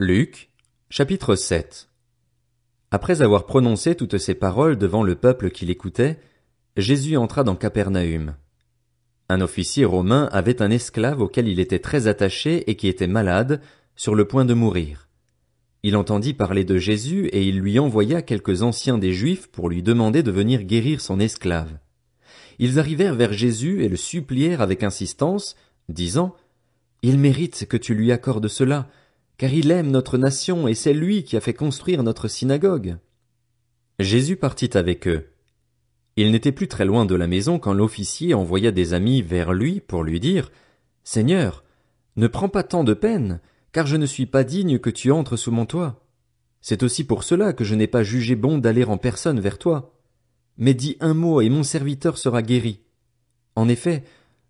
Luc, chapitre 7. Après avoir prononcé toutes ces paroles devant le peuple qui l'écoutait, Jésus entra dans Capernaüm. Un officier romain avait un esclave auquel il était très attaché et qui était malade, sur le point de mourir. Il entendit parler de Jésus et il lui envoya quelques anciens des Juifs pour lui demander de venir guérir son esclave. Ils arrivèrent vers Jésus et le supplièrent avec insistance, disant: « Il mérite que tu lui accordes cela, car il aime notre nation et c'est lui qui a fait construire notre synagogue. » Jésus partit avec eux. Il n'était plus très loin de la maison quand l'officier envoya des amis vers lui pour lui dire: « Seigneur, ne prends pas tant de peine, car je ne suis pas digne que tu entres sous mon toit. C'est aussi pour cela que je n'ai pas jugé bon d'aller en personne vers toi. Mais dis un mot et mon serviteur sera guéri. En effet,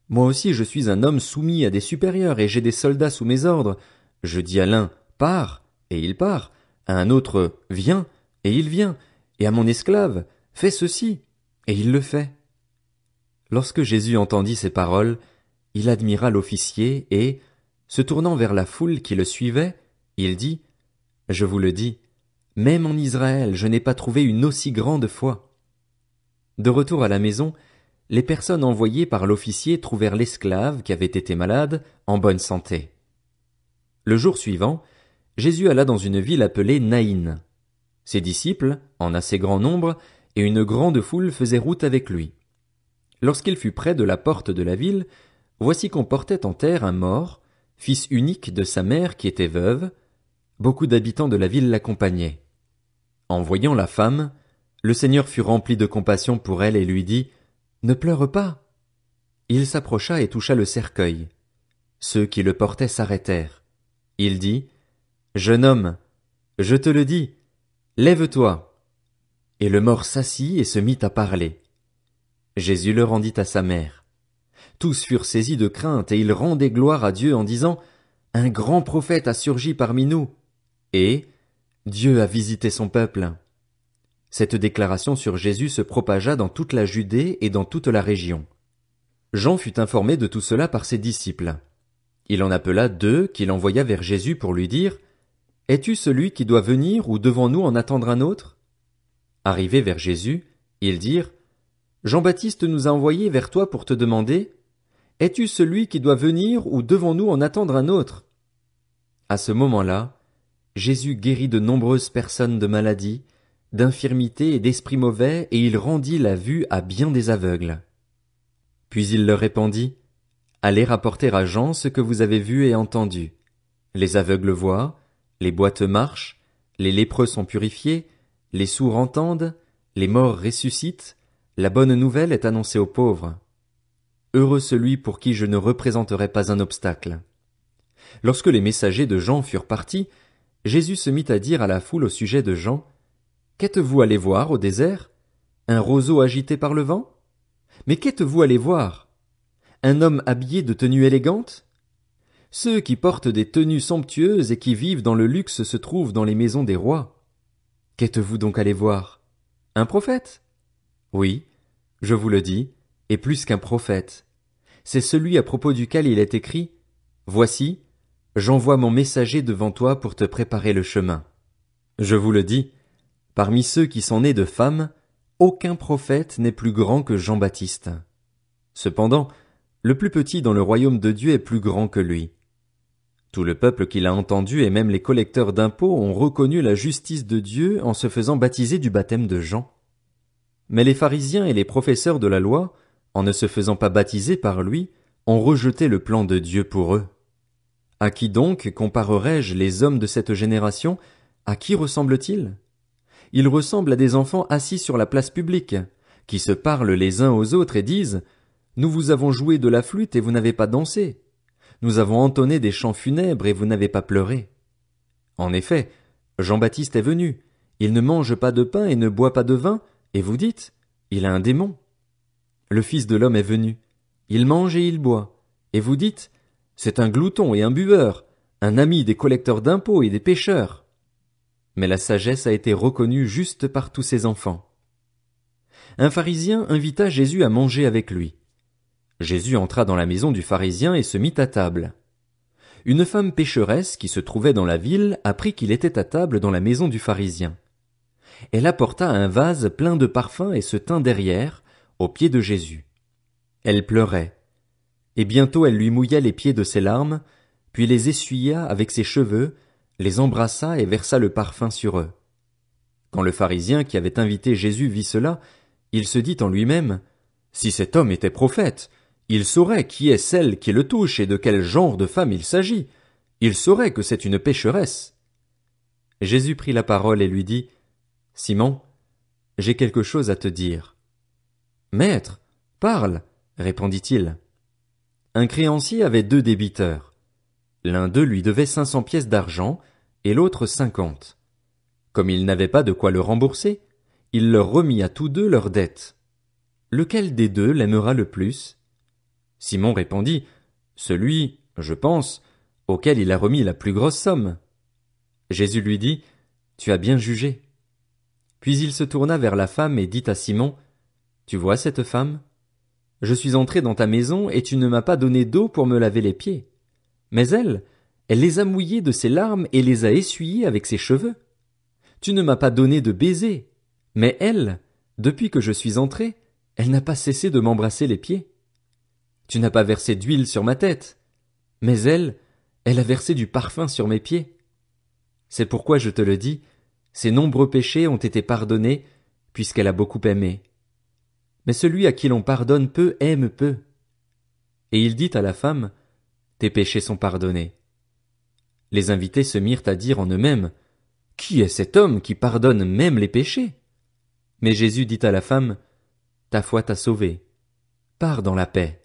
moi aussi je suis un homme soumis à des supérieurs et j'ai des soldats sous mes ordres. Je dis à l'un: pars, et il part, à un autre: viens, et il vient, et à mon esclave: fais ceci, et il le fait. » Lorsque Jésus entendit ces paroles, il admira l'officier et, se tournant vers la foule qui le suivait, il dit: « Je vous le dis, même en Israël je n'ai pas trouvé une aussi grande foi. » De retour à la maison, les personnes envoyées par l'officier trouvèrent l'esclave qui avait été malade en bonne santé. Le jour suivant, Jésus alla dans une ville appelée Naïn. Ses disciples, en assez grand nombre, et une grande foule faisaient route avec lui. Lorsqu'il fut près de la porte de la ville, voici qu'on portait en terre un mort, fils unique de sa mère qui était veuve. Beaucoup d'habitants de la ville l'accompagnaient. En voyant la femme, le Seigneur fut rempli de compassion pour elle et lui dit: « Ne pleure pas. » Il s'approcha et toucha le cercueil. Ceux qui le portaient s'arrêtèrent. Il dit: « Jeune homme, je te le dis, lève-toi. » Et le mort s'assit et se mit à parler. Jésus le rendit à sa mère. Tous furent saisis de crainte et ils rendaient gloire à Dieu en disant: « Un grand prophète a surgi parmi nous. » Et « Dieu a visité son peuple. » Cette déclaration sur Jésus se propagea dans toute la Judée et dans toute la région. Jean fut informé de tout cela par ses disciples. Il en appela 2 qu'il envoya vers Jésus pour lui dire: « Es-tu celui qui doit venir ou devons-nous en attendre un autre ?» Arrivés vers Jésus, ils dirent: « Jean-Baptiste nous a envoyés vers toi pour te demander: « Es-tu celui qui doit venir ou devons-nous en attendre un autre ?» À ce moment-là, Jésus guérit de nombreuses personnes de maladies, d'infirmités et d'esprits mauvais, et il rendit la vue à bien des aveugles. Puis il leur répondit: « Allez rapporter à Jean ce que vous avez vu et entendu. Les aveugles voient, les boiteux marchent, les lépreux sont purifiés, les sourds entendent, les morts ressuscitent, la bonne nouvelle est annoncée aux pauvres. Heureux celui pour qui je ne représenterai pas un obstacle. » Lorsque les messagers de Jean furent partis, Jésus se mit à dire à la foule au sujet de Jean: « Qu'êtes-vous allé voir au désert? Un roseau agité par le vent? Mais qu'êtes-vous allé voir? Un homme habillé de tenue élégante? Ceux qui portent des tenues somptueuses et qui vivent dans le luxe se trouvent dans les maisons des rois. Qu'êtes-vous donc allé voir? Un prophète? Oui, je vous le dis, et plus qu'un prophète. C'est celui à propos duquel il est écrit: « Voici, j'envoie mon messager devant toi pour te préparer le chemin. » Je vous le dis, parmi ceux qui sont nés de femmes, aucun prophète n'est plus grand que Jean-Baptiste. Cependant, le plus petit dans le royaume de Dieu est plus grand que lui. Tout le peuple qui l'a entendu et même les collecteurs d'impôts ont reconnu la justice de Dieu en se faisant baptiser du baptême de Jean. Mais les pharisiens et les professeurs de la loi, en ne se faisant pas baptiser par lui, ont rejeté le plan de Dieu pour eux. À qui donc comparerai-je les hommes de cette génération? À qui ressemblent-ils? Ils ressemblent à des enfants assis sur la place publique, qui se parlent les uns aux autres et disent: « Nous vous avons joué de la flûte et vous n'avez pas dansé. Nous avons entonné des chants funèbres et vous n'avez pas pleuré. » En effet, Jean-Baptiste est venu, il ne mange pas de pain et ne boit pas de vin, et vous dites: « Il a un démon. » Le Fils de l'homme est venu, il mange et il boit, et vous dites: « C'est un glouton et un buveur, un ami des collecteurs d'impôts et des pécheurs. » Mais la sagesse a été reconnue juste par tous ses enfants. Un pharisien invita Jésus à manger avec lui. Jésus entra dans la maison du pharisien et se mit à table. une femme pécheresse qui se trouvait dans la ville apprit qu'il était à table dans la maison du pharisien. Elle apporta un vase plein de parfums et se tint derrière, aux pieds de Jésus. Elle pleurait. Et bientôt elle lui mouilla les pieds de ses larmes, puis les essuya avec ses cheveux, les embrassa et versa le parfum sur eux. Quand le pharisien qui avait invité Jésus vit cela, il se dit en lui-même, « Si cet homme était prophète, il saurait qui est celle qui le touche et de quel genre de femme il s'agit. Il saurait que c'est une pécheresse. » Jésus prit la parole et lui dit, « Simon, j'ai quelque chose à te dire. »« Maître, parle, » répondit-il. Un créancier avait 2 débiteurs. L'un d'eux lui devait 500 pièces d'argent et l'autre 50. Comme il n'avait pas de quoi le rembourser, il leur remit à tous 2 leurs dettes. Lequel des 2 l'aimera le plus? Simon répondit, celui, je pense, auquel il a remis la plus grosse somme. Jésus lui dit, tu as bien jugé. Puis il se tourna vers la femme et dit à Simon, tu vois cette femme? Je suis entré dans ta maison et tu ne m'as pas donné d'eau pour me laver les pieds. Mais elle les a mouillés de ses larmes et les a essuyés avec ses cheveux. Tu ne m'as pas donné de baiser. Mais elle, depuis que je suis entré, elle n'a pas cessé de m'embrasser les pieds. Tu n'as pas versé d'huile sur ma tête. Mais elle a versé du parfum sur mes pieds. C'est pourquoi je te le dis, ses nombreux péchés ont été pardonnés, puisqu'elle a beaucoup aimé. Mais celui à qui l'on pardonne peu aime peu. Et il dit à la femme, tes péchés sont pardonnés. Les invités se mirent à dire en eux-mêmes, qui est cet homme qui pardonne même les péchés? Mais Jésus dit à la femme, ta foi t'a sauvée. Pars dans la paix.